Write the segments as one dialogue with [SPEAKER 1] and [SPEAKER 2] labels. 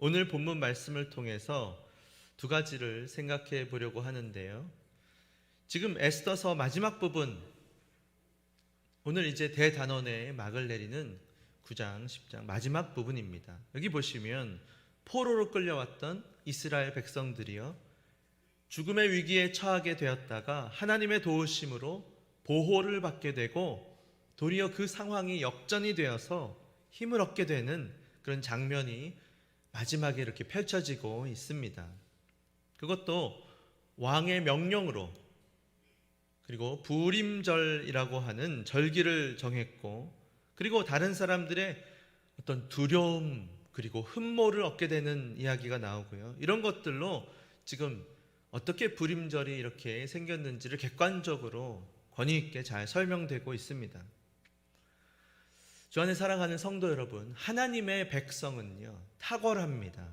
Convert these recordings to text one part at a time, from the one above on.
[SPEAKER 1] 오늘 본문 말씀을 통해서 두 가지를 생각해 보려고 하는데요. 지금 에스더서 마지막 부분, 오늘 이제 대단원의 막을 내리는 9장, 10장 마지막 부분입니다. 여기 보시면 포로로 끌려왔던 이스라엘 백성들이요, 죽음의 위기에 처하게 되었다가 하나님의 도우심으로 보호를 받게 되고 도리어 그 상황이 역전이 되어서 힘을 얻게 되는 그런 장면이 마지막에 이렇게 펼쳐지고 있습니다. 그것도 왕의 명령으로, 그리고 부림절이라고 하는 절기를 정했고, 그리고 다른 사람들의 어떤 두려움 그리고 흠모를 얻게 되는 이야기가 나오고요. 이런 것들로 지금 어떻게 부림절이 이렇게 생겼는지를 객관적으로 권위 있게 잘 설명되고 있습니다. 주 안에 사랑하는 성도 여러분, 하나님의 백성은요, 탁월합니다.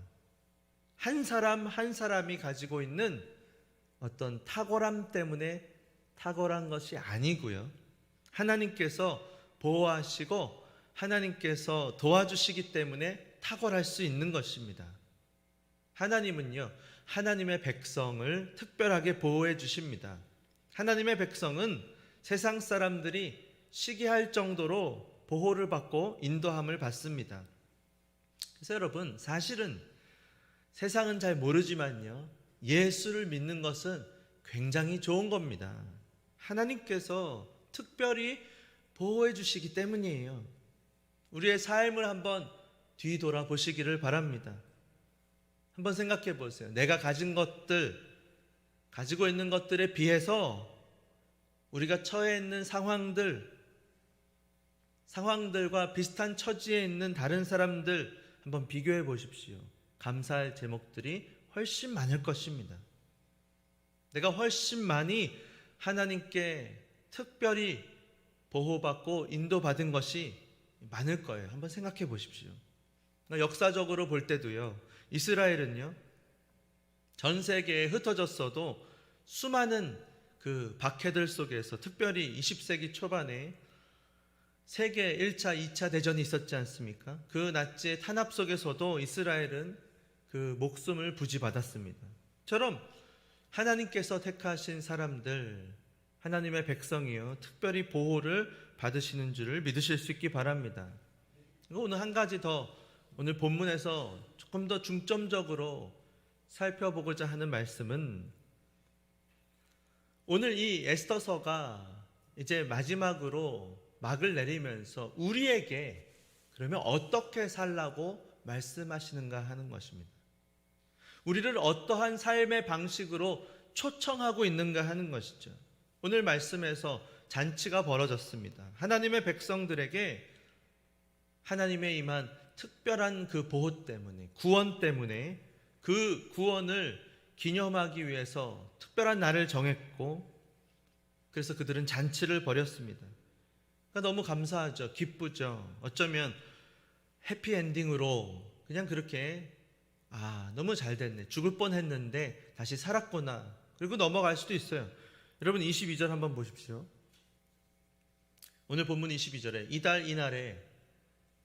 [SPEAKER 1] 한 사람 한 사람이 가지고 있는 어떤 탁월함 때문에 탁월한 것이 아니고요, 하나님께서 보호하시고 하나님께서 도와주시기 때문에 탁월할 수 있는 것입니다. 하나님은요, 하나님의 백성을 특별하게 보호해 주십니다. 하나님의 백성은 세상 사람들이 시기할 정도로 보호를 받고 인도함을 받습니다. 그래서 여러분, 사실은 세상은 잘 모르지만요, 예수를 믿는 것은 굉장히 좋은 겁니다. 하나님께서 특별히 보호해 주시기 때문이에요. 우리의 삶을 한번 뒤돌아 보시기를 바랍니다. 한번 생각해 보세요. 내가 가진 것들, 가지고 있는 것들에 비해서 우리가 처해 있는 상황들과 비슷한 처지에 있는 다른 사람들 한번 비교해 보십시오. 감사할 제목들이 훨씬 많을 것입니다. 내가 훨씬 많이 하나님께 특별히 보호받고 인도받은 것이 많을 거예요. 한번 생각해 보십시오. 역사적으로 볼 때도요, 이스라엘은요, 전 세계에 흩어졌어도 수많은 그 박해들 속에서, 특별히 20세기 초반에 세계 1차, 2차 대전이 있었지 않습니까? 그 나치의 탄압 속에서도 이스라엘은 그 목숨을 부지받았습니다. 처럼 하나님께서 택하신 사람들, 하나님의 백성이요, 특별히 보호를 받으시는 줄을 믿으실 수 있기 바랍니다. 오늘 한 가지 더, 오늘 본문에서 조금 더 중점적으로 살펴보고자 하는 말씀은, 오늘 이 에스더서가 이제 마지막으로 막을 내리면서 우리에게 그러면 어떻게 살라고 말씀하시는가 하는 것입니다. 우리를 어떠한 삶의 방식으로 초청하고 있는가 하는 것이죠. 오늘 말씀에서 잔치가 벌어졌습니다. 하나님의 백성들에게 하나님의 임한 특별한 그 보호 때문에, 구원 때문에, 그 구원을 기념하기 위해서 특별한 날을 정했고, 그래서 그들은 잔치를 벌였습니다. 그러니까 너무 감사하죠. 기쁘죠. 어쩌면 해피엔딩으로 그냥 그렇게, 너무 잘 됐네, 죽을 뻔했는데 다시 살았구나, 그리고 넘어갈 수도 있어요. 여러분 22절 한번 보십시오. 오늘 본문 22절에 이달 이날에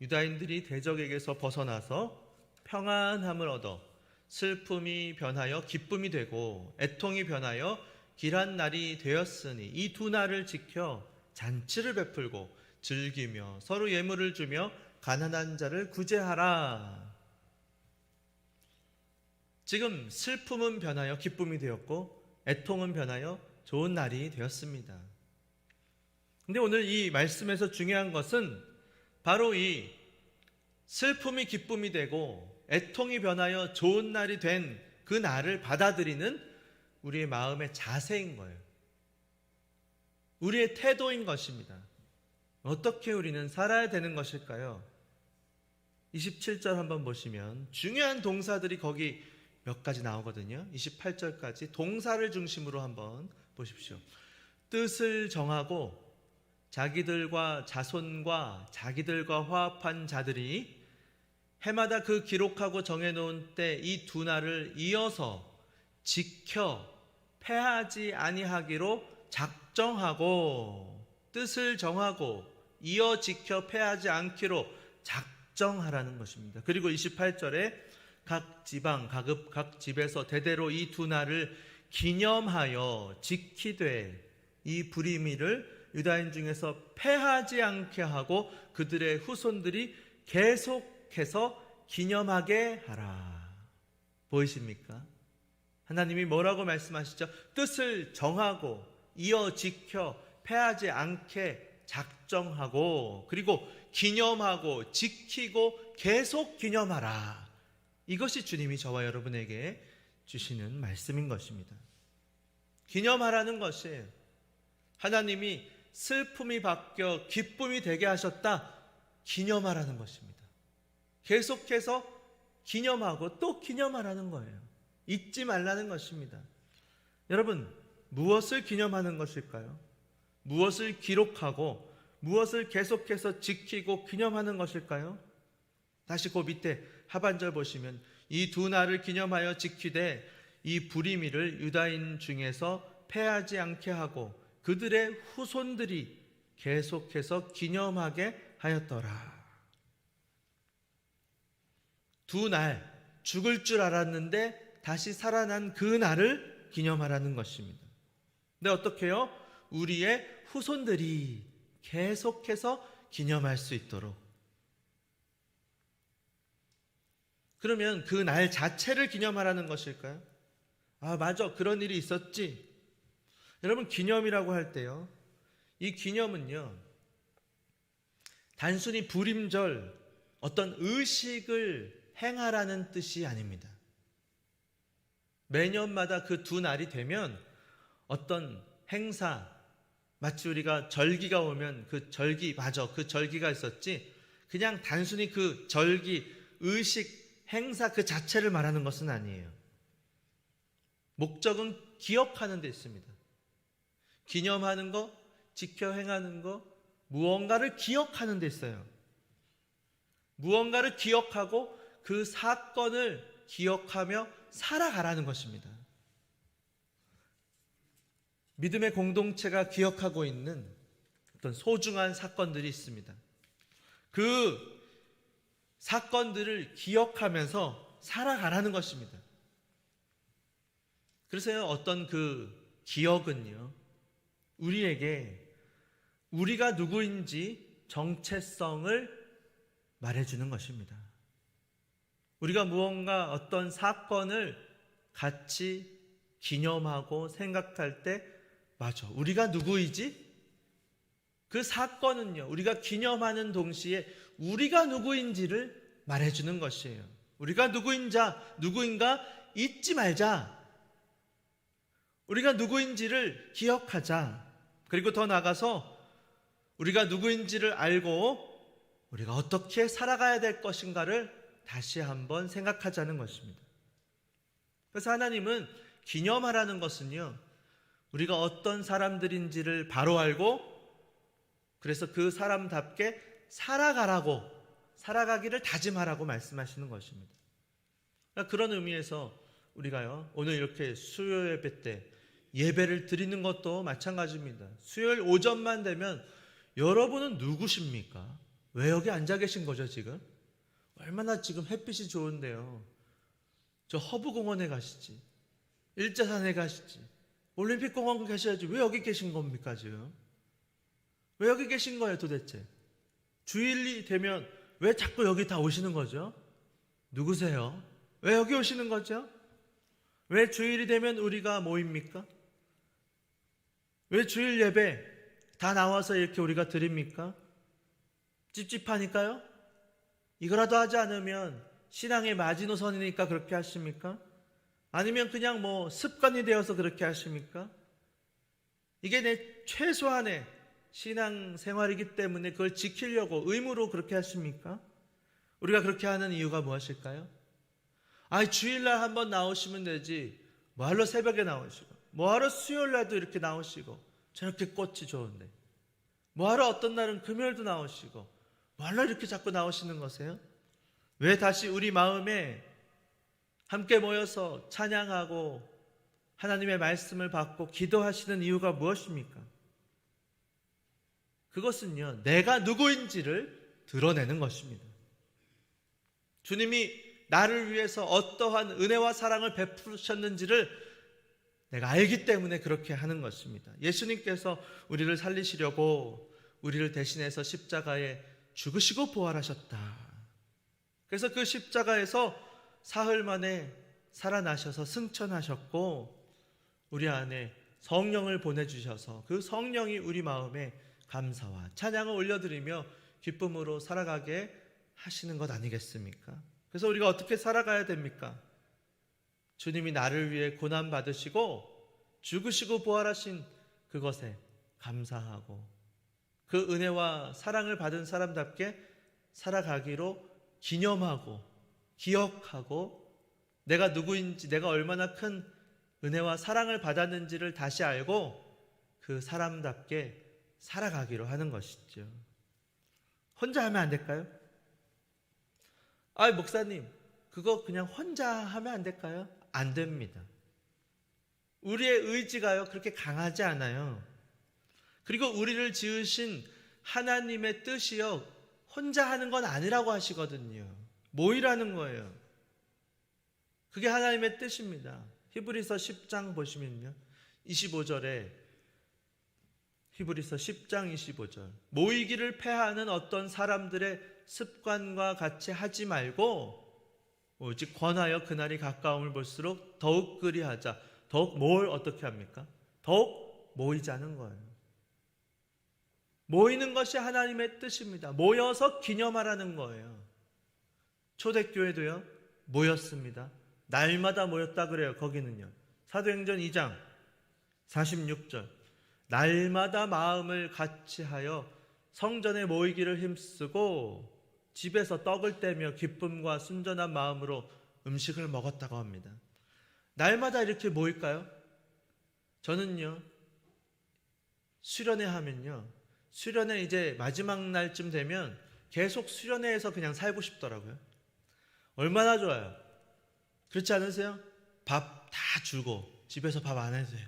[SPEAKER 1] 유다인들이 대적에게서 벗어나서 평안함을 얻어 슬픔이 변하여 기쁨이 되고 애통이 변하여 길한 날이 되었으니 이 두 날을 지켜 잔치를 베풀고 즐기며 서로 예물을 주며 가난한 자를 구제하라. 지금 슬픔은 변하여 기쁨이 되었고 애통은 변하여 좋은 날이 되었습니다. 근데 오늘 이 말씀에서 중요한 것은 바로 이 슬픔이 기쁨이 되고 애통이 변하여 좋은 날이 된 그 날을 받아들이는 우리의 마음의 자세인 거예요. 우리의 태도인 것입니다. 어떻게 우리는 살아야 되는 것일까요? 27절 한번 보시면 중요한 동사들이 거기 몇 가지 나오거든요. 28절까지 동사를 중심으로 한번 보십시오. 뜻을 정하고 자기들과 자손과 자기들과 화합한 자들이 해마다 그 기록하고 정해놓은 때 이 두 날을 이어서 지켜 패하지 아니하기로 작정하고, 뜻을 정하고 이어 지켜 패하지 않기로 작정하라는 것입니다. 그리고 28절에 각 지방, 각 집에서 대대로 이 두 날을 기념하여 지키되 이 불임이를 유다인 중에서 패하지 않게 하고 그들의 후손들이 계속해서 기념하게 하라. 보이십니까? 하나님이 뭐라고 말씀하시죠? 뜻을 정하고 이어 지켜 패하지 않게 작정하고 그리고 기념하고 지키고 계속 기념하라. 이것이 주님이 저와 여러분에게 주시는 말씀인 것입니다. 기념하라는 것이 하나님이 슬픔이 바뀌어 기쁨이 되게 하셨다. 기념하라는 것입니다. 계속해서 기념하고 또 기념하라는 거예요. 잊지 말라는 것입니다. 여러분, 무엇을 기념하는 것일까요? 무엇을 기록하고 무엇을 계속해서 지키고 기념하는 것일까요? 다시 그 밑에 하반절 보시면 이 두 날을 기념하여 지키되 이 불임이를 유다인 중에서 패하지 않게 하고 그들의 후손들이 계속해서 기념하게 하였더라. 두 날 죽을 줄 알았는데 다시 살아난 그 날을 기념하라는 것입니다. 근데 어떻게 해요? 우리의 후손들이 계속해서 기념할 수 있도록. 그러면 그 날 자체를 기념하라는 것일까요? 아, 맞아. 그런 일이 있었지. 여러분, 기념이라고 할 때요, 이 기념은요, 단순히 불임절, 어떤 의식을 행하라는 뜻이 아닙니다. 매년마다 그 두 날이 되면 어떤 행사, 마치 우리가 절기가 오면 그 절기, 맞아, 그 절기가 있었지, 그냥 단순히 그 절기, 의식, 행사 그 자체를 말하는 것은 아니에요. 목적은 기억하는 데 있습니다. 기념하는 거, 지켜 행하는 거, 무언가를 기억하는 데 있어요. 무언가를 기억하고 그 사건을 기억하며 살아가라는 것입니다. 믿음의 공동체가 기억하고 있는 어떤 소중한 사건들이 있습니다. 그 사건들을 기억하면서 살아가라는 것입니다. 그래서 어떤 그 기억은요, 우리에게 우리가 누구인지 정체성을 말해주는 것입니다. 우리가 무언가 어떤 사건을 같이 기념하고 생각할 때, 맞아, 우리가 누구이지? 그 사건은요, 우리가 기념하는 동시에 우리가 누구인지를 말해주는 것이에요. 우리가 누구인가 잊지 말자. 우리가 누구인지를 기억하자. 그리고 더 나아가서 우리가 누구인지를 알고 우리가 어떻게 살아가야 될 것인가를 다시 한번 생각하자는 것입니다. 그래서 하나님은 기념하라는 것은요, 우리가 어떤 사람들인지를 바로 알고 그래서 그 사람답게 살아가기를 다짐하라고 말씀하시는 것입니다. 그러니까 그런 의미에서 우리가요, 오늘 이렇게 수요 예배 때 예배를 드리는 것도 마찬가지입니다. 수요일 오전만 되면 여러분은 누구십니까? 왜 여기 앉아 계신 거죠, 지금? 얼마나 지금 햇빛이 좋은데요. 저 허브공원에 가시지, 일자산에 가시지, 올림픽공원 가셔야지. 왜 여기 계신 겁니까, 지금? 왜 여기 계신 거예요, 도대체? 주일이 되면 왜 자꾸 여기 다 오시는 거죠? 누구세요? 왜 여기 오시는 거죠? 왜 주일이 되면 우리가 모입니까? 왜 주일 예배 다 나와서 이렇게 우리가 드립니까? 찝찝하니까요? 이거라도 하지 않으면 신앙의 마지노선이니까 그렇게 하십니까? 아니면 그냥 뭐 습관이 되어서 그렇게 하십니까? 이게 내 최소한의 신앙 생활이기 때문에 그걸 지키려고 의무로 그렇게 하십니까? 우리가 그렇게 하는 이유가 무엇일까요? 주일날 한번 나오시면 되지, 뭐하러 새벽에 나오시고, 뭐하러 수요일날도 이렇게 나오시고, 저렇게 꽃이 좋은데, 뭐하러 어떤 날은 금요일도 나오시고, 뭐하러 이렇게 자꾸 나오시는 거세요? 왜 다시 우리 마음에 함께 모여서 찬양하고 하나님의 말씀을 받고 기도하시는 이유가 무엇입니까? 그것은요, 내가 누구인지를 드러내는 것입니다. 주님이 나를 위해서 어떠한 은혜와 사랑을 베푸셨는지를 내가 알기 때문에 그렇게 하는 것입니다. 예수님께서 우리를 살리시려고 우리를 대신해서 십자가에 죽으시고 부활하셨다. 그래서 그 십자가에서 사흘 만에 살아나셔서 승천하셨고 우리 안에 성령을 보내주셔서 그 성령이 우리 마음에 감사와 찬양을 올려드리며 기쁨으로 살아가게 하시는 것 아니겠습니까? 그래서 우리가 어떻게 살아가야 됩니까? 주님이 나를 위해 고난 받으시고 죽으시고 부활하신 그것에 감사하고 그 은혜와 사랑을 받은 사람답게 살아가기로 기념하고 기억하고 내가 누구인지, 내가 얼마나 큰 은혜와 사랑을 받았는지를 다시 알고 그 사람답게 살아가기로 하는 것이죠. 혼자 하면 안 될까요? 목사님, 그거 그냥 혼자 하면 안 될까요? 안 됩니다. 우리의 의지가요, 그렇게 강하지 않아요. 그리고 우리를 지으신 하나님의 뜻이요, 혼자 하는 건 아니라고 하시거든요. 모이라는 거예요. 그게 하나님의 뜻입니다. 히브리서 10장 보시면요, 25절에 히브리서 10장 25절 모이기를 패하는 어떤 사람들의 습관과 같이 하지 말고 오직 권하여 그날이 가까움을 볼수록 더욱 그리하자. 더욱 뭘 어떻게 합니까? 더욱 모이자는 거예요. 모이는 것이 하나님의 뜻입니다. 모여서 기념하라는 거예요. 초대교회도요, 모였습니다. 날마다 모였다 그래요. 거기는요, 사도행전 2장 46절 날마다 마음을 같이하여 성전에 모이기를 힘쓰고 집에서 떡을 떼며 기쁨과 순전한 마음으로 음식을 먹었다고 합니다. 날마다 이렇게 모일까요? 저는요, 수련회 하면요, 수련회 이제 마지막 날쯤 되면 계속 수련회에서 그냥 살고 싶더라고요. 얼마나 좋아요. 그렇지 않으세요? 밥 다 주고 집에서 밥 안 해도 돼요.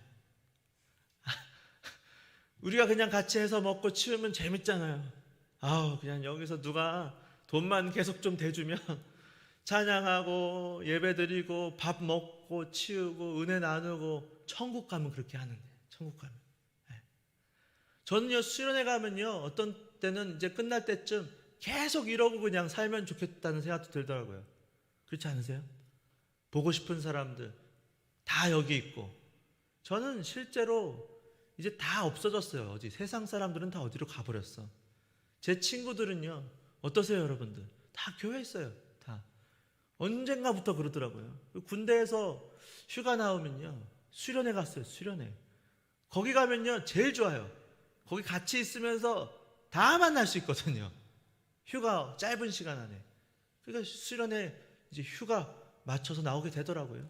[SPEAKER 1] 우리가 그냥 같이 해서 먹고 치우면 재밌잖아요. 그냥 여기서 누가 돈만 계속 좀 대주면 찬양하고 예배드리고 밥 먹고 치우고 은혜 나누고 천국 가면 그렇게 하는데, 천국 가면. 저는요, 수련회 가면요, 어떤 때는 이제 끝날 때쯤 계속 이러고 그냥 살면 좋겠다는 생각도 들더라고요. 그렇지 않으세요? 보고 싶은 사람들 다 여기 있고. 저는 실제로 이제 다 없어졌어요. 어디 세상 사람들은 다 어디로 가버렸어. 제 친구들은요, 어떠세요 여러분들? 다 교회에 있어요. 다 언젠가부터 그러더라고요. 군대에서 휴가 나오면요, 수련회 갔어요. 수련회. 거기 가면요 제일 좋아요. 거기 같이 있으면서 다 만날 수 있거든요. 휴가 짧은 시간 안에. 그러니까 수련회 이제 휴가 맞춰서 나오게 되더라고요.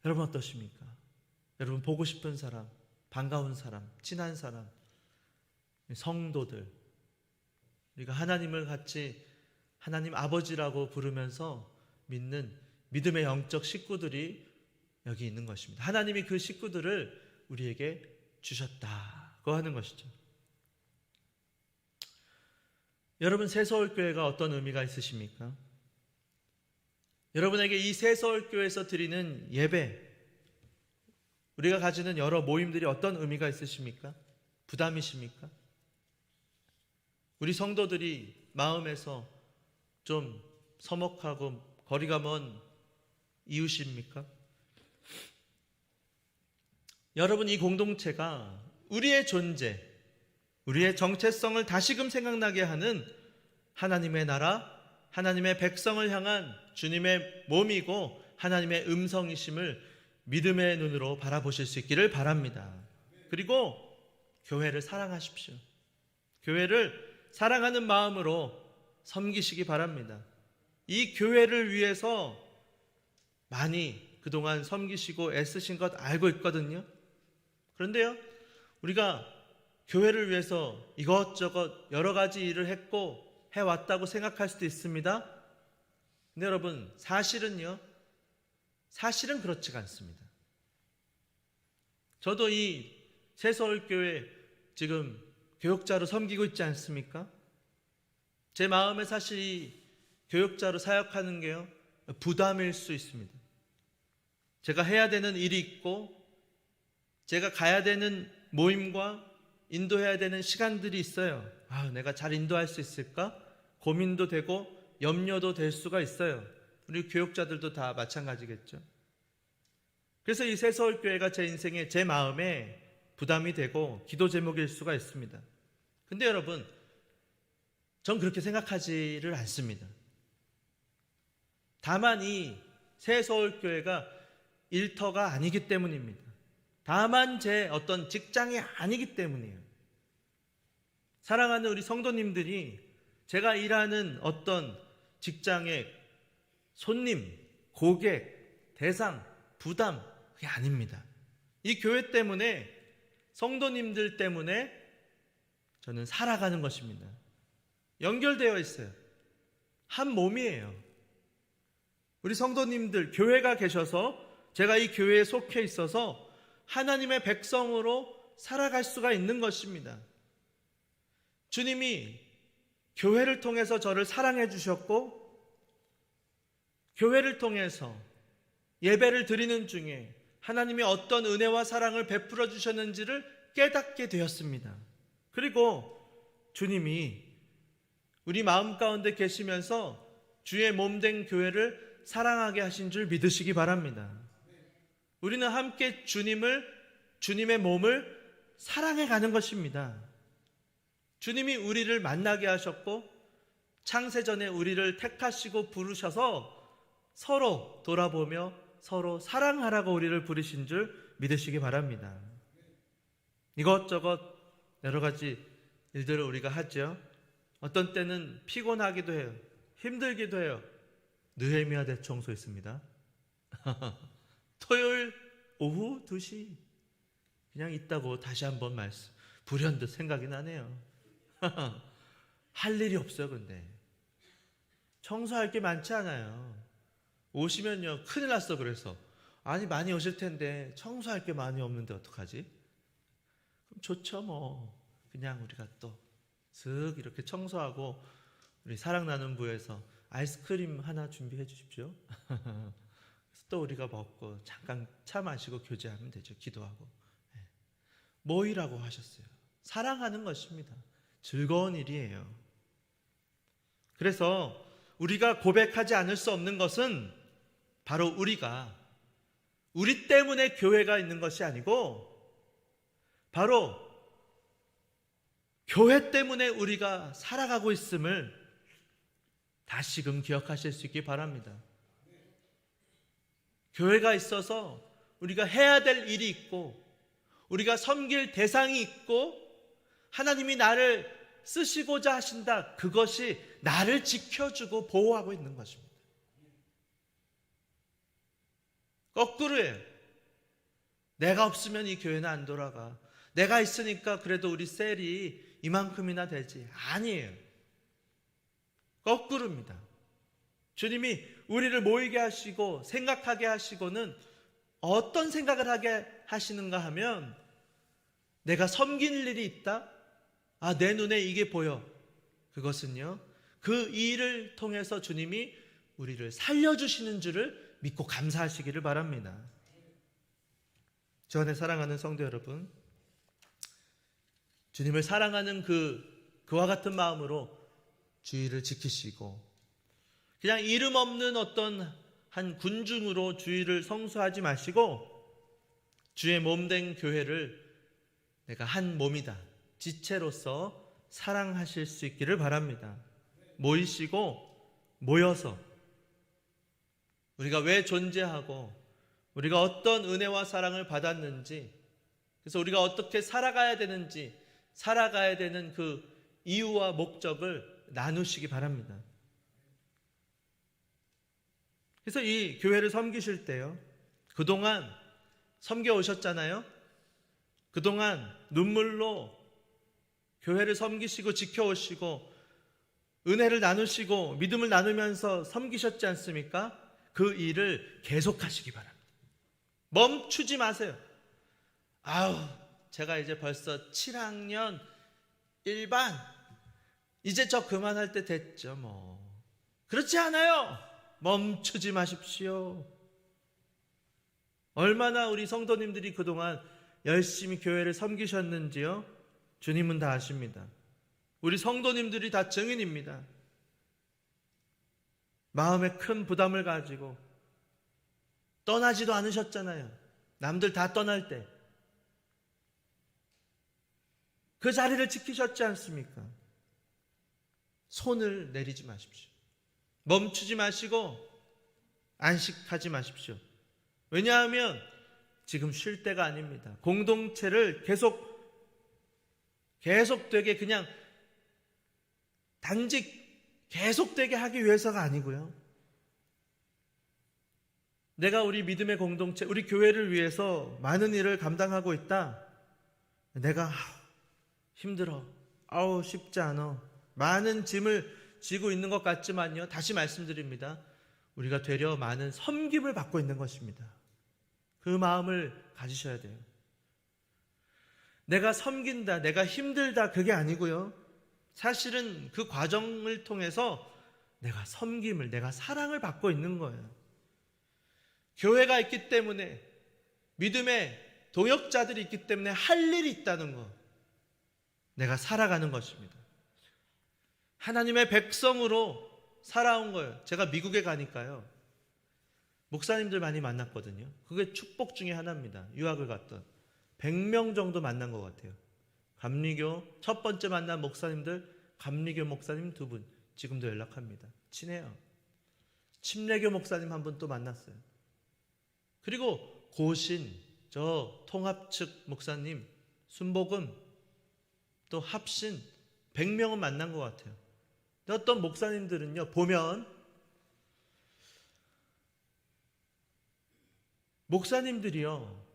[SPEAKER 1] 여러분 어떠십니까? 여러분 보고 싶은 사람, 반가운 사람, 친한 사람, 성도들, 우리가 하나님을 같이 하나님 아버지라고 부르면서 믿는 믿음의 영적 식구들이 여기 있는 것입니다. 하나님이 그 식구들을 우리에게 주셨다고 하는 것이죠. 여러분, 새서울교회가 어떤 의미가 있으십니까? 여러분에게 이 새서울교회에서 드리는 예배, 우리가 가지는 여러 모임들이 어떤 의미가 있으십니까? 부담이십니까? 우리 성도들이 마음에서 좀 서먹하고 거리가 먼 이웃입니까? 여러분, 이 공동체가 우리의 존재, 우리의 정체성을 다시금 생각나게 하는 하나님의 나라, 하나님의 백성을 향한 주님의 몸이고 하나님의 음성이심을 믿음의 눈으로 바라보실 수 있기를 바랍니다. 그리고 교회를 사랑하십시오. 교회를 사랑하는 마음으로 섬기시기 바랍니다. 이 교회를 위해서 많이 그동안 섬기시고 애쓰신 것 알고 있거든요. 그런데요, 우리가 교회를 위해서 이것저것 여러 가지 일을 했고 해왔다고 생각할 수도 있습니다. 근데 여러분, 사실은 그렇지가 않습니다. 저도 이 새서울교회 지금 교역자로 섬기고 있지 않습니까? 제 마음에 사실 교육자로 사역하는 게요, 부담일 수 있습니다. 제가 해야 되는 일이 있고 제가 가야 되는 모임과 인도해야 되는 시간들이 있어요. 내가 잘 인도할 수 있을까? 고민도 되고 염려도 될 수가 있어요. 우리 교육자들도 다 마찬가지겠죠. 그래서 이 새서울교회가 제 인생에, 제 마음에 부담이 되고 기도 제목일 수가 있습니다. 근데 여러분, 전 그렇게 생각하지를 않습니다. 다만 이 새서울교회가 일터가 아니기 때문입니다. 다만 제 어떤 직장이 아니기 때문이에요. 사랑하는 우리 성도님들이 제가 일하는 어떤 직장의 손님, 고객, 대상, 부담, 그게 아닙니다. 이 교회 때문에, 성도님들 때문에 저는 살아가는 것입니다. 연결되어 있어요. 한 몸이에요. 우리 성도님들, 교회가 계셔서 제가 이 교회에 속해 있어서 하나님의 백성으로 살아갈 수가 있는 것입니다. 주님이 교회를 통해서 저를 사랑해 주셨고, 교회를 통해서 예배를 드리는 중에 하나님이 어떤 은혜와 사랑을 베풀어 주셨는지를 깨닫게 되었습니다. 그리고 주님이 우리 마음 가운데 계시면서 주의 몸된 교회를 사랑하게 하신 줄 믿으시기 바랍니다. 우리는 함께 주님의 몸을 사랑해 가는 것입니다. 주님이 우리를 만나게 하셨고 창세전에 우리를 택하시고 부르셔서 서로 돌아보며 서로 사랑하라고 우리를 부르신 줄 믿으시기 바랍니다. 이것저것 여러 가지 일들을 우리가 하죠. 어떤 때는 피곤하기도 해요. 힘들기도 해요. 느헤미야 대청소 있습니다. 토요일 오후 2시 그냥 있다고 다시 한번 말씀, 불현듯 생각이 나네요. 할 일이 없어요. 근데 청소할 게 많지 않아요. 오시면요 큰일 났어. 그래서 아니 많이 오실 텐데 청소할 게 많이 없는데 어떡하지? 그럼 좋죠. 뭐 그냥 우리가 또 슥 이렇게 청소하고 우리 사랑 나눔 부에서 아이스크림 하나 준비해 주십시오. 또 우리가 먹고 잠깐 차 마시고 교제하면 되죠. 기도하고. 모이라고 하셨어요. 사랑하는 것입니다. 즐거운 일이에요. 그래서 우리가 고백하지 않을 수 없는 것은 바로 우리 때문에 교회가 있는 것이 아니고 바로 교회 때문에 우리가 살아가고 있음을 다시금 기억하실 수 있기 바랍니다. 교회가 있어서 우리가 해야 될 일이 있고 우리가 섬길 대상이 있고 하나님이 나를 쓰시고자 하신다. 그것이 나를 지켜주고 보호하고 있는 것입니다. 거꾸로예요. 내가 없으면 이 교회는 안 돌아가. 내가 있으니까 그래도 우리 셀이 이만큼이나 되지. 아니에요. 거꾸로입니다. 주님이 우리를 모이게 하시고 생각하게 하시고는 어떤 생각을 하게 하시는가 하면 내가 섬길 일이 있다? 내 눈에 이게 보여. 그것은요, 그 일을 통해서 주님이 우리를 살려주시는 줄을 믿고 감사하시기를 바랍니다. 주 안에 사랑하는 성도 여러분, 주님을 사랑하는 그와 같은 마음으로 주의를 지키시고 그냥 이름 없는 어떤 한 군중으로 주의를 성수하지 마시고 주의 몸된 교회를 내가 한 몸이다, 지체로서 사랑하실 수 있기를 바랍니다. 모여서 우리가 왜 존재하고 우리가 어떤 은혜와 사랑을 받았는지, 그래서 우리가 어떻게 살아가야 되는지, 살아가야 되는 그 이유와 목적을 나누시기 바랍니다. 그래서 이 교회를 섬기실 때요, 그동안 섬겨오셨잖아요. 그동안 눈물로 교회를 섬기시고 지켜오시고 은혜를 나누시고 믿음을 나누면서 섬기셨지 않습니까? 그 일을 계속하시기 바랍니다. 멈추지 마세요. 제가 이제 벌써 7학년 1반 이제 저 그만할 때 됐죠. 뭐 그렇지 않아요. 멈추지 마십시오. 얼마나 우리 성도님들이 그동안 열심히 교회를 섬기셨는지요? 주님은 다 아십니다. 우리 성도님들이 다 증인입니다. 마음에 큰 부담을 가지고 떠나지도 않으셨잖아요. 남들 다 떠날 때 그 자리를 지키셨지 않습니까? 손을 내리지 마십시오. 멈추지 마시고 안식하지 마십시오. 왜냐하면 지금 쉴 때가 아닙니다. 공동체를 계속되게 그냥 단직 계속되게 하기 위해서가 아니고요. 내가 우리 믿음의 공동체, 우리 교회를 위해서 많은 일을 감당하고 있다. 내가 힘들어. 쉽지 않아. 많은 짐을 지고 있는 것 같지만요. 다시 말씀드립니다. 우리가 되려 많은 섬김을 받고 있는 것입니다. 그 마음을 가지셔야 돼요. 내가 섬긴다, 내가 힘들다, 그게 아니고요. 사실은 그 과정을 통해서 내가 섬김을, 내가 사랑을 받고 있는 거예요. 교회가 있기 때문에, 믿음의 동역자들이 있기 때문에 할 일이 있다는 거, 내가 살아가는 것입니다. 하나님의 백성으로 살아온 거예요. 제가 미국에 가니까요, 목사님들 많이 만났거든요. 그게 축복 중에 하나입니다. 유학을 갔던 100명 정도 만난 것 같아요. 감리교 첫 번째 만난 목사님들, 감리교 목사님 2분 지금도 연락합니다. 친해요. 침례교 목사님 한 분 또 만났어요. 그리고 고신, 저 통합 측 목사님, 순복음, 또 합신 100명은 만난 것 같아요. 근데 어떤 목사님들은요, 보면 목사님들이요,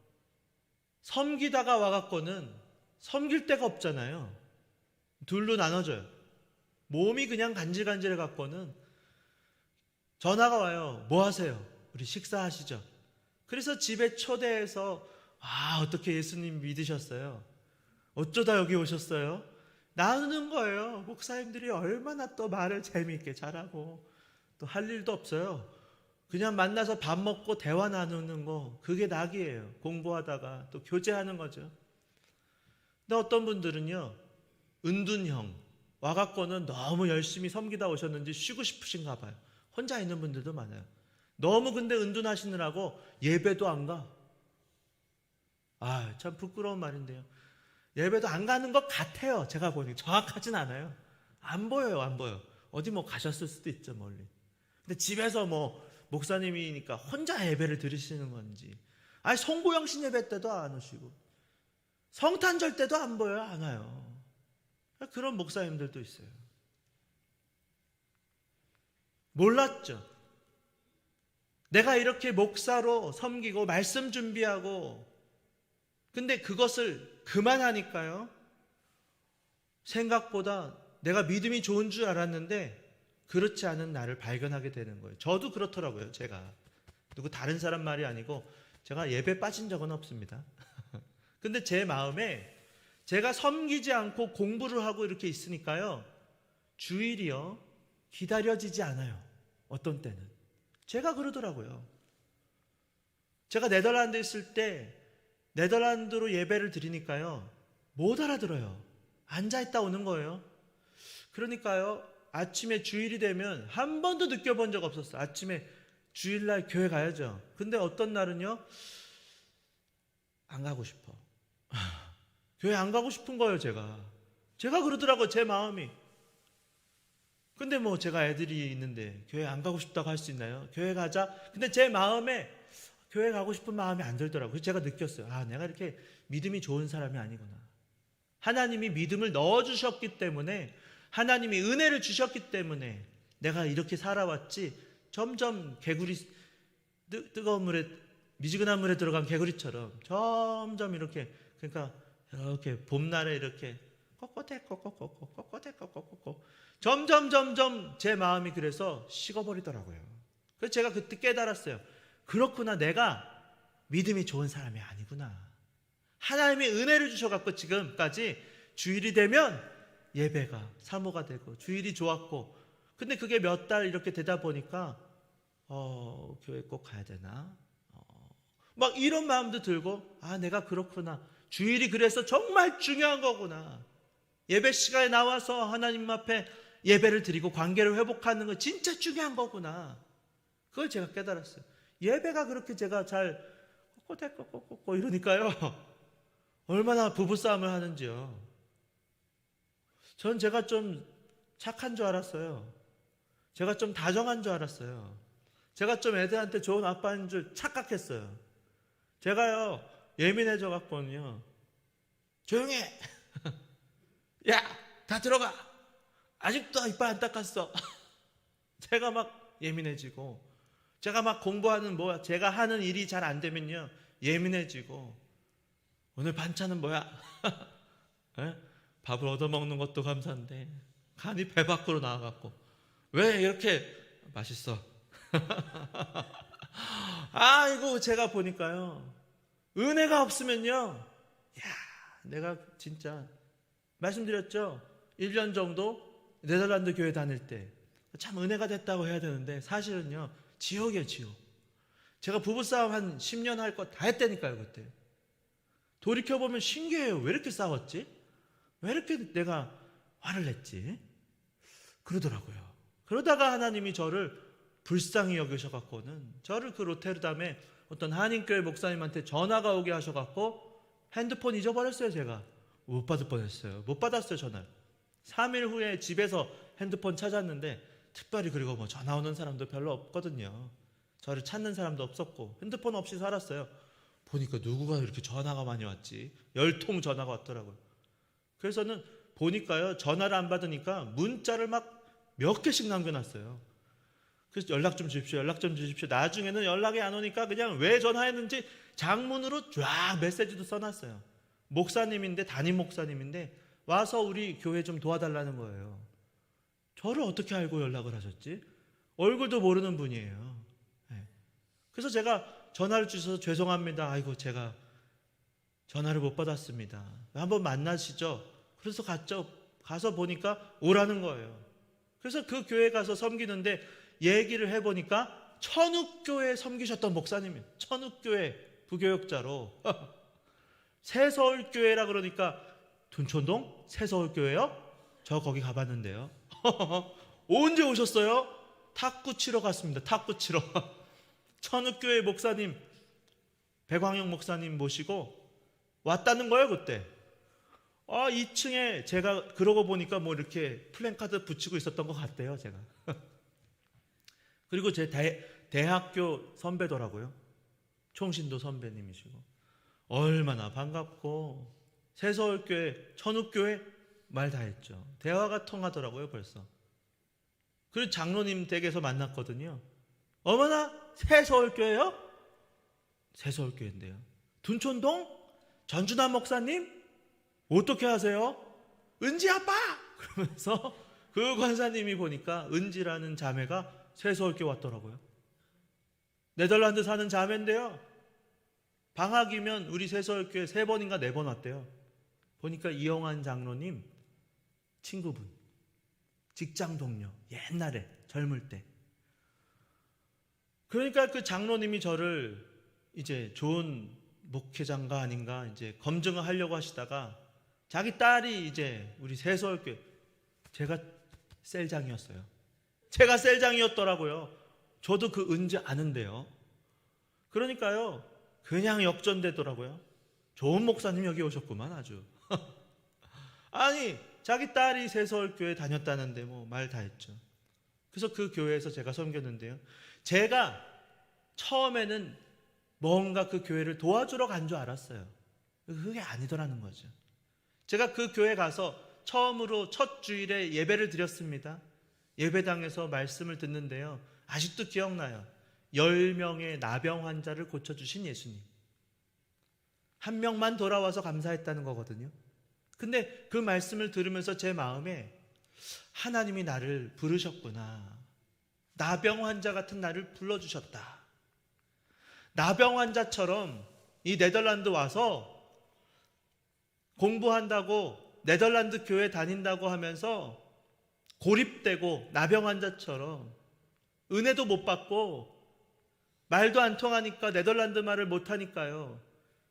[SPEAKER 1] 섬기다가 와갖고는 섬길 데가 없잖아요. 둘로 나눠져요. 몸이 그냥 간질간질해 갖고는 전화가 와요. 뭐 하세요? 우리 식사하시죠. 그래서 집에 초대해서 어떻게 예수님 믿으셨어요? 어쩌다 여기 오셨어요? 나누는 거예요. 목사님들이 얼마나 또 말을 재미있게 잘하고 또 할 일도 없어요. 그냥 만나서 밥 먹고 대화 나누는 거, 그게 낙이에요. 공부하다가 또 교제하는 거죠. 근데 어떤 분들은요, 은둔형 와갖고는 너무 열심히 섬기다 오셨는지 쉬고 싶으신가 봐요. 혼자 있는 분들도 많아요. 너무 근데 은둔하시느라고 예배도 안 가. 참 부끄러운 말인데요. 예배도 안 가는 것 같아요. 제가 보니 정확하진 않아요. 안 보여요, 안 보여. 어디 뭐 가셨을 수도 있죠, 멀리. 근데 집에서 뭐 목사님이니까 혼자 예배를 드리시는 건지, 송구영신 예배 때도 안 오시고 성탄절 때도 안 보여요, 안 와요. 그런 목사님들도 있어요. 몰랐죠. 내가 이렇게 목사로 섬기고 말씀 준비하고, 근데 그것을 그만하니까요, 생각보다 내가 믿음이 좋은 줄 알았는데 그렇지 않은 나를 발견하게 되는 거예요. 저도 그렇더라고요. 제가 누구 다른 사람 말이 아니고 제가 예배 빠진 적은 없습니다. 근데 제 마음에 제가 섬기지 않고 공부를 하고 이렇게 있으니까요, 주일이요 기다려지지 않아요. 어떤 때는 제가 그러더라고요. 제가 네덜란드에 있을 때 네덜란드로 예배를 드리니까요, 못 알아들어요. 앉아있다 오는 거예요. 그러니까요, 아침에 주일이 되면 한 번도 느껴본 적 없었어요. 아침에 주일날 교회 가야죠. 근데 어떤 날은요, 안 가고 싶어. 교회 안 가고 싶은 거예요. 제가 그러더라고요. 제 마음이. 근데 뭐 제가 애들이 있는데 교회 안 가고 싶다고 할 수 있나요? 교회 가자. 근데 제 마음에 교회 가고 싶은 마음이 안 들더라고요. 그래서 제가 느꼈어요. 내가 이렇게 믿음이 좋은 사람이 아니구나. 하나님이 믿음을 넣어주셨기 때문에, 하나님이 은혜를 주셨기 때문에 내가 이렇게 살아왔지, 점점 개구리, 뜨거운 물에, 미지근한 물에 들어간 개구리처럼 점점 이렇게, 그러니까 이렇게 봄날에 이렇게 꼿꼿해 점점 제 마음이 그래서 식어버리더라고요. 그래서 제가 그때 깨달았어요. 그렇구나, 내가 믿음이 좋은 사람이 아니구나. 하나님이 은혜를 주셔갖고 지금까지 주일이 되면 예배가 사모가 되고, 주일이 좋았고, 근데 그게 몇 달 이렇게 되다 보니까 교회 꼭 가야 되나? 막 이런 마음도 들고, 내가 그렇구나. 주일이 그래서 정말 중요한 거구나. 예배 시간에 나와서 하나님 앞에 예배를 드리고 관계를 회복하는 거 진짜 중요한 거구나. 그걸 제가 깨달았어요. 예배가 그렇게 제가 잘 꼬꼬꼬꼬꼬 이러니까요. 얼마나 부부싸움을 하는지요. 전 제가 좀 착한 줄 알았어요. 제가 좀 다정한 줄 알았어요. 제가 좀 애들한테 좋은 아빠인 줄 착각했어요. 제가요, 예민해져 갖고는요, 조용히 해. 야, 다 들어가. 아직도 이빨 안 닦았어. 제가 막 예민해지고, 제가 막 공부하는 제가 하는 일이 잘 안 되면요, 예민해지고, 오늘 반찬은 뭐야? 밥을 얻어먹는 것도 감사한데, 간이 배 밖으로 나와갖고, 왜 이렇게 맛있어? 이거 제가 보니까요, 은혜가 없으면요, 내가 진짜 말씀드렸죠. 1년 정도 네덜란드 교회 다닐 때 참 은혜가 됐다고 해야 되는데 사실은요, 지옥이에요, 지옥. 제가 부부싸움 한 10년 할 거 다 했다니까요, 그때. 돌이켜보면 신기해요. 왜 이렇게 싸웠지? 왜 이렇게 내가 화를 냈지? 그러더라고요. 그러다가 하나님이 저를 불쌍히 여기셔갖고는 저를 그 로테르담에 어떤 한인교회 목사님한테 전화가 오게 하셔갖고 핸드폰 잊어버렸어요. 제가 못 받을 뻔했어요. 못 받았어요, 전화를. 3일 후에 집에서 핸드폰 찾았는데 특별히, 그리고 뭐 전화 오는 사람도 별로 없거든요. 저를 찾는 사람도 없었고 핸드폰 없이 살았어요. 보니까 누구가 이렇게 전화가 많이 왔지? 10통 전화가 왔더라고요. 그래서는 보니까요, 전화를 안 받으니까 문자를 막 몇 개씩 남겨놨어요. 그래서 연락 좀 주십시오, 연락 좀 주십시오. 나중에는 연락이 안 오니까 그냥 왜 전화했는지 장문으로 쫙 메시지도 써놨어요. 목사님인데, 담임 목사님인데 와서 우리 교회 좀 도와달라는 거예요. 저를 어떻게 알고 연락을 하셨지? 얼굴도 모르는 분이에요. 그래서 제가 전화를 주셔서 죄송합니다. 아이고, 제가 전화를 못 받았습니다. 한번 만나시죠. 그래서 갔죠. 가서 보니까 오라는 거예요. 그래서 그 교회 가서 섬기는데 얘기를 해보니까 천욱교회 섬기셨던 목사님이에요. 천욱교회 부교역자로. 새서울교회라 그러니까, 둔촌동 새서울교회요? 저 거기 가봤는데요. 언제 오셨어요? 탁구 치러 갔습니다. 탁구 치러. 천욱교회 목사님, 백광영 목사님 모시고 왔다는 거예요, 그때. 2층에 제가 그러고 보니까 뭐 이렇게 플랜카드 붙이고 있었던 것 같대요, 제가. 그리고 제 대학교 선배더라고요. 총신도 선배님이시고. 얼마나 반갑고, 새서울교회, 천욱교회 말 다 했죠. 대화가 통하더라고요, 벌써. 그리고 장로님 댁에서 만났거든요. 어머나, 새서울교회요? 새서울교회인데요. 둔촌동? 전준환 목사님? 어떻게 하세요? 은지 아빠! 그러면서 그 권사님이 보니까 은지라는 자매가 새서울교회 왔더라고요. 네덜란드 사는 자매인데요. 방학이면 우리 새서울교회 3번인가 4번 왔대요. 보니까 이영환 장로님 친구분, 직장 동료, 옛날에 젊을 때. 그러니까 그 장로님이 저를 이제 좋은 목회자인가 아닌가 이제 검증을 하려고 하시다가 자기 딸이 이제 우리 새서울교회, 제가 셀장이었어요. 제가 셀장이었더라고요. 저도 그 은지 아는데요. 그러니까요, 그냥 역전되더라고요. 좋은 목사님 여기 오셨구만, 아주. 아니, 자기 딸이 새서울교회 다녔다는데 뭐 말 다 했죠. 그래서 그 교회에서 제가 섬겼는데요. 제가 처음에는 뭔가 그 교회를 도와주러 간 줄 알았어요. 그게 아니더라는 거죠. 제가 그 교회 가서 처음으로 첫 주일에 예배를 드렸습니다. 예배당에서 말씀을 듣는데요. 아직도 기억나요. 10명의 나병 환자를 고쳐주신 예수님. 한 명만 돌아와서 감사했다는 거거든요. 근데 그 말씀을 들으면서 제 마음에 하나님이 나를 부르셨구나. 나병 환자 같은 나를 불러주셨다. 나병 환자처럼 이 네덜란드 와서 공부한다고 네덜란드 교회 다닌다고 하면서 고립되고 나병 환자처럼 은혜도 못 받고 말도 안 통하니까 네덜란드 말을 못 하니까요.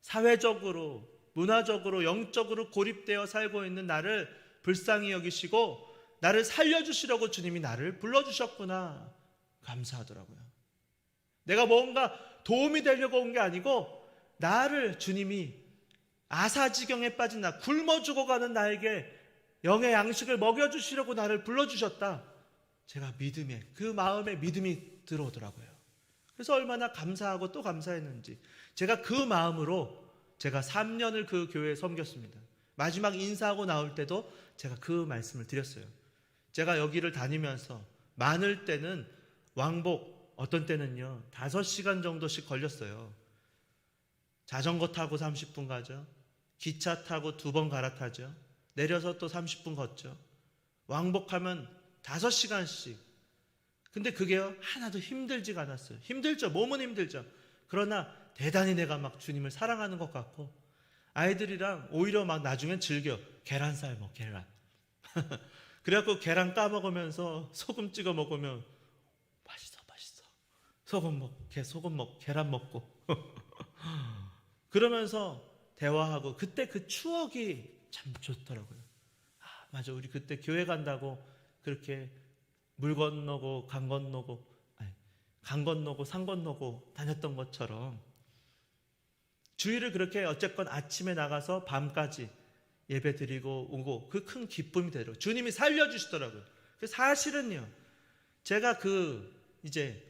[SPEAKER 1] 사회적으로, 문화적으로, 영적으로 고립되어 살고 있는 나를 불쌍히 여기시고 나를 살려주시려고 주님이 나를 불러주셨구나. 감사하더라고요. 내가 뭔가 도움이 되려고 온 게 아니고 나를 주님이 아사지경에 빠진 나, 굶어 죽어가는 나에게 영의 양식을 먹여주시려고 나를 불러주셨다. 제가 그 마음에 믿음이 들어오더라고요. 그래서 얼마나 감사하고 또 감사했는지 제가 그 마음으로 제가 3년을 그 교회에 섬겼습니다. 마지막 인사하고 나올 때도 제가 그 말씀을 드렸어요. 제가 여기를 다니면서 많을 때는 왕복, 어떤 때는요 5시간 정도씩 걸렸어요. 자전거 타고 30분 가죠. 기차 타고 2번 갈아타죠. 내려서 또 30분 걷죠. 왕복하면 5시간씩. 근데 그게요 하나도 힘들지가 않았어요. 힘들죠. 몸은 힘들죠. 그러나 대단히 내가 막 주님을 사랑하는 것 같고 아이들이랑 오히려 막 나중엔 즐겨. 계란 삶어, 계란. 그래갖고 계란 까먹으면서 소금 찍어 먹으면 맛있어. 계란 먹고. 그러면서 대화하고 그때 그 추억이 참 좋더라고요. 아, 맞아. 우리 그때 교회 간다고 그렇게 물 건너고 강 건너고 산 건너고 다녔던 것처럼 주일을 그렇게 어쨌건 아침에 나가서 밤까지 예배 드리고 오고 그 큰 기쁨이 되더라고요. 주님이 살려주시더라고요. 사실은요 제가 이제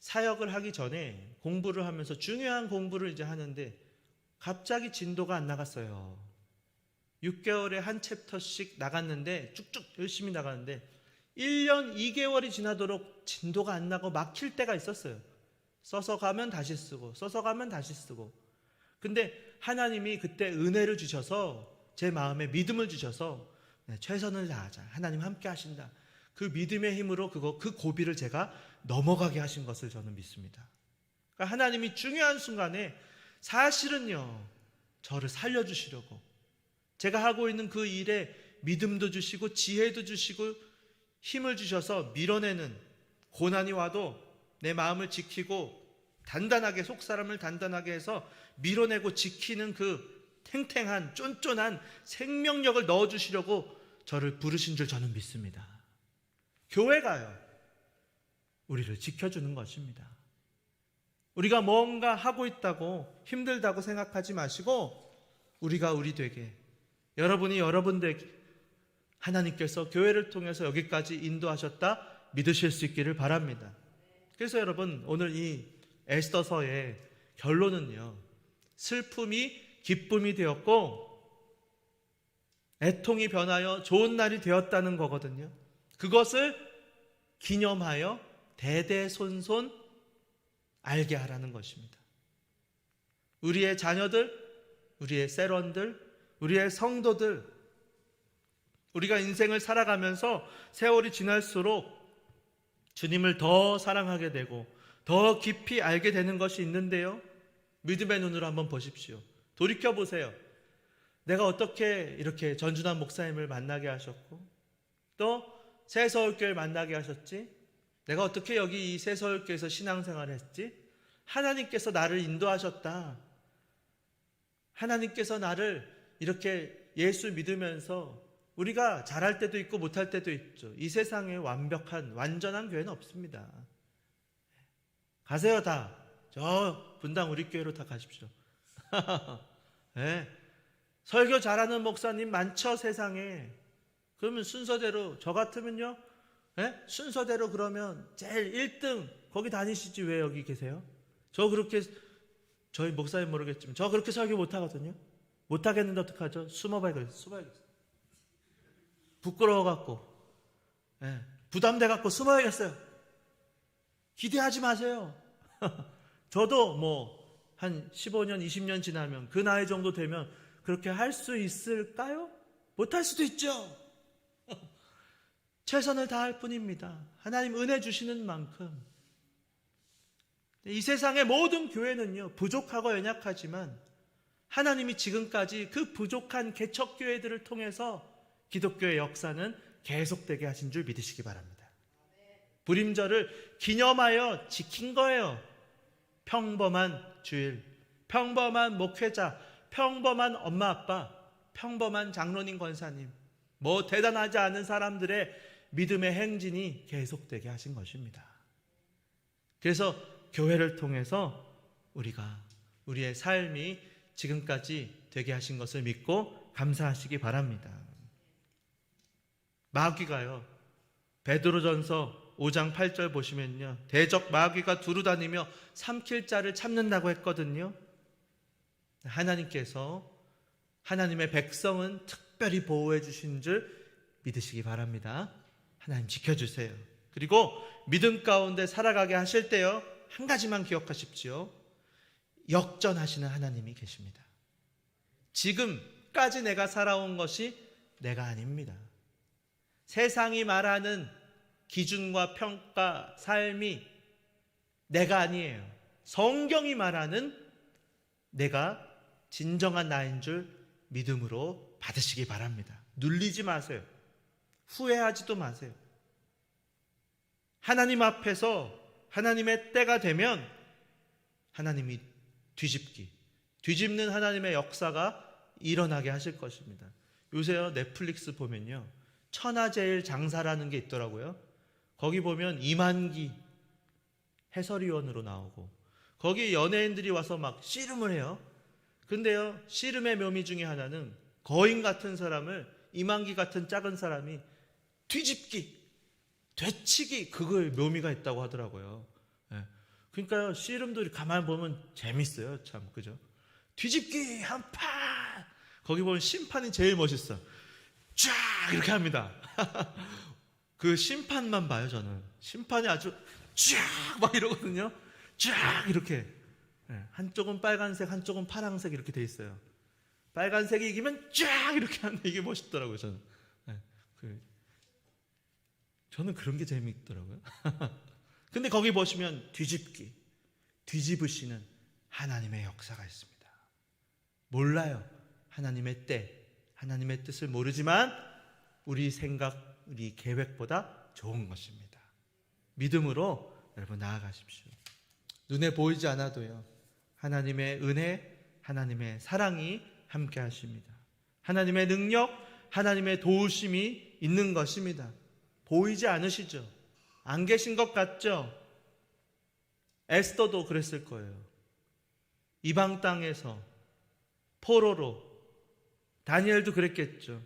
[SPEAKER 1] 사역을 하기 전에 공부를 하면서 중요한 공부를 이제 하는데 갑자기 진도가 안 나갔어요. 6개월에 한 챕터씩 나갔는데 쭉쭉 열심히 나가는데 1년 2개월이 지나도록 진도가 안 나고 막힐 때가 있었어요. 써서 가면 다시 쓰고 근데 하나님이 그때 은혜를 주셔서 제 마음에 믿음을 주셔서 최선을 다하자. 하나님 함께 하신다. 그 믿음의 힘으로 그 고비를 제가 넘어가게 하신 것을 저는 믿습니다. 그러니까 하나님이 중요한 순간에 사실은요 저를 살려주시려고 제가 하고 있는 그 일에 믿음도 주시고 지혜도 주시고 힘을 주셔서 밀어내는 고난이 와도 내 마음을 지키고 단단하게 속사람을 단단하게 해서 밀어내고 지키는 그 탱탱한 쫀쫀한 생명력을 넣어주시려고 저를 부르신 줄 저는 믿습니다. 교회가요 우리를 지켜주는 것입니다. 우리가 뭔가 하고 있다고 힘들다고 생각하지 마시고 우리가 우리 되게 여러분이 여러분 되게 하나님께서 교회를 통해서 여기까지 인도하셨다 믿으실 수 있기를 바랍니다. 그래서 여러분 오늘 이 에스더서의 결론은요 슬픔이 기쁨이 되었고 애통이 변하여 좋은 날이 되었다는 거거든요. 그것을 기념하여 대대손손 알게 하라는 것입니다. 우리의 자녀들, 우리의 세런들, 우리의 성도들, 우리가 인생을 살아가면서 세월이 지날수록 주님을 더 사랑하게 되고 더 깊이 알게 되는 것이 있는데요. 믿음의 눈으로 한번 보십시오. 돌이켜보세요. 내가 어떻게 이렇게 전준환 목사님을 만나게 하셨고 또 새서울교회를 만나게 하셨지? 내가 어떻게 여기 이 새서울교회에서 신앙생활을 했지? 하나님께서 나를 인도하셨다. 하나님께서 나를 이렇게 예수 믿으면서 우리가 잘할 때도 있고 못할 때도 있죠. 이 세상에 완전한 교회는 없습니다. 가세요 다. 저 분당 우리 교회로 다 가십시오. 네. 설교 잘하는 목사님 많죠 세상에. 그러면 순서대로 저 같으면요 네? 순서대로 그러면 제일 1등 거기 다니시지 왜 여기 계세요? 저 그렇게 저희 목사님 모르겠지만 저 그렇게 설교 못하거든요. 못하겠는데 어떡하죠? 숨어봐야겠어요. 부끄러워갖고 네. 부담돼갖고 숨어야겠어요. 기대하지 마세요. 저도 뭐 한 15년 20년 지나면 그 나이 정도 되면 그렇게 할 수 있을까요? 못할 수도 있죠. 최선을 다할 뿐입니다. 하나님 은혜 주시는 만큼. 이 세상의 모든 교회는요 부족하고 연약하지만 하나님이 지금까지 그 부족한 개척교회들을 통해서 기독교의 역사는 계속되게 하신 줄 믿으시기 바랍니다. 불임절을 기념하여 지킨 거예요. 평범한 주일, 평범한 목회자, 평범한 엄마 아빠, 평범한 장로님 권사님, 뭐 대단하지 않은 사람들의 믿음의 행진이 계속되게 하신 것입니다. 그래서 교회를 통해서 우리가 우리의 삶이 지금까지 되게 하신 것을 믿고 감사하시기 바랍니다. 마귀가요, 베드로전서 5장 8절 보시면요, 대적 마귀가 두루다니며 삼킬 자를 참는다고 했거든요. 하나님께서 하나님의 백성은 특별히 보호해 주신 줄 믿으시기 바랍니다. 하나님 지켜주세요. 그리고 믿음 가운데 살아가게 하실 때요, 한 가지만 기억하십시오. 역전하시는 하나님이 계십니다. 지금까지 내가 살아온 것이 내가 아닙니다. 세상이 말하는 기준과 평가, 삶이 내가 아니에요. 성경이 말하는 내가 진정한 나인 줄 믿음으로 받으시기 바랍니다. 눌리지 마세요. 후회하지도 마세요. 하나님 앞에서 하나님의 때가 되면 하나님이 뒤집는 하나님의 역사가 일어나게 하실 것입니다. 요새요, 넷플릭스 보면요, 천하제일 장사라는 게 있더라고요. 거기 보면 이만기 해설위원으로 나오고, 거기 연예인들이 와서 막 씨름을 해요. 근데요, 씨름의 묘미 중에 하나는 거인 같은 사람을 이만기 같은 작은 사람이 뒤집기, 되치기, 그걸 묘미가 있다고 하더라고요. 그러니까요, 씨름도 가만히 보면 재밌어요. 참, 그죠? 뒤집기 한판, 거기 보면 심판이 제일 멋있어. 쫙 이렇게 합니다. 그 심판만 봐요. 저는 심판이 아주 쫙 막 이러거든요. 쫙 이렇게, 한쪽은 빨간색, 한쪽은 파란색 이렇게 돼 있어요. 빨간색이 이기면 쫙 이렇게 하는데 이게 멋있더라고요. 저는 그런 게 재미있더라고요. 근데 거기 보시면 뒤집으시는 하나님의 역사가 있습니다. 몰라요. 하나님의 때, 하나님의 뜻을 모르지만 우리 생각, 우리 계획보다 좋은 것입니다. 믿음으로 여러분 나아가십시오. 눈에 보이지 않아도요, 하나님의 은혜, 하나님의 사랑이 함께 하십니다. 하나님의 능력, 하나님의 도우심이 있는 것입니다. 보이지 않으시죠? 안 계신 것 같죠? 에스더도 그랬을 거예요. 이방 땅에서 포로로, 다니엘도 그랬겠죠.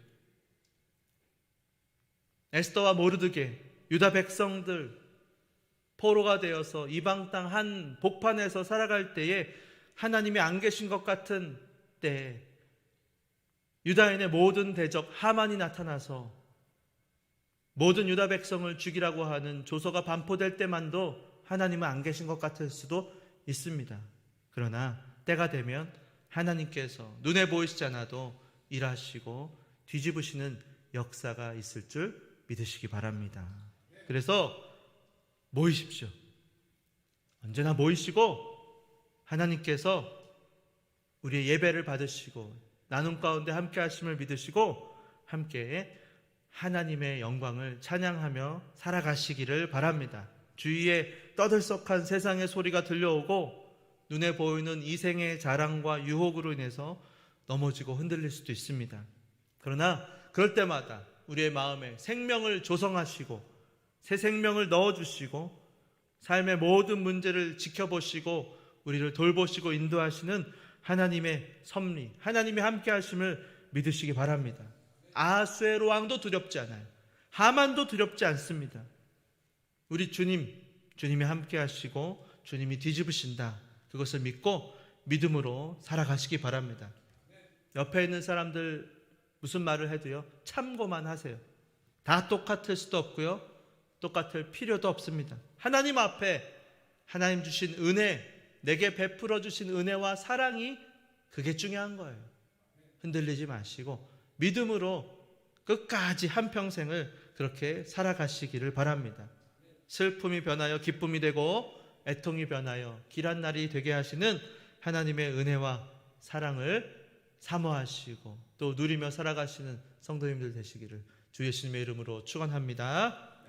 [SPEAKER 1] 에스더와 모르드게, 유다 백성들 포로가 되어서 이방 땅 한 복판에서 살아갈 때에 하나님이 안 계신 것 같은 때에 유다인의 모든 대적 하만이 나타나서 모든 유다 백성을 죽이라고 하는 조서가 반포될 때만도 하나님은 안 계신 것 같을 수도 있습니다. 그러나 때가 되면 하나님께서 눈에 보이시지 않아도 일하시고 뒤집으시는 역사가 있을 줄 믿으시기 바랍니다. 그래서 모이십시오. 언제나 모이시고 하나님께서 우리의 예배를 받으시고 나눔 가운데 함께 하심을 믿으시고 함께 하나님의 영광을 찬양하며 살아가시기를 바랍니다. 주위에 떠들썩한 세상의 소리가 들려오고 눈에 보이는 이생의 자랑과 유혹으로 인해서 넘어지고 흔들릴 수도 있습니다. 그러나 그럴 때마다 우리의 마음에 생명을 조성하시고 새 생명을 넣어주시고 삶의 모든 문제를 지켜보시고 우리를 돌보시고 인도하시는 하나님의 섭리, 하나님의 함께 하심을 믿으시기 바랍니다. 아하수에로 왕도 두렵지 않아요. 하만도 두렵지 않습니다. 우리 주님이 함께 하시고 주님이 뒤집으신다. 그것을 믿고 믿음으로 살아가시기 바랍니다. 옆에 있는 사람들 무슨 말을 해도요, 참고만 하세요. 다 똑같을 수도 없고요, 똑같을 필요도 없습니다. 하나님 앞에 하나님 주신 은혜, 내게 베풀어 주신 은혜와 사랑이 그게 중요한 거예요. 흔들리지 마시고 믿음으로 끝까지 한평생을 그렇게 살아가시기를 바랍니다. 슬픔이 변하여 기쁨이 되고 애통이 변하여 길한 날이 되게 하시는 하나님의 은혜와 사랑을 사모하시고 또 누리며 살아가시는 성도님들 되시기를 주 예수님의 이름으로 축원합니다.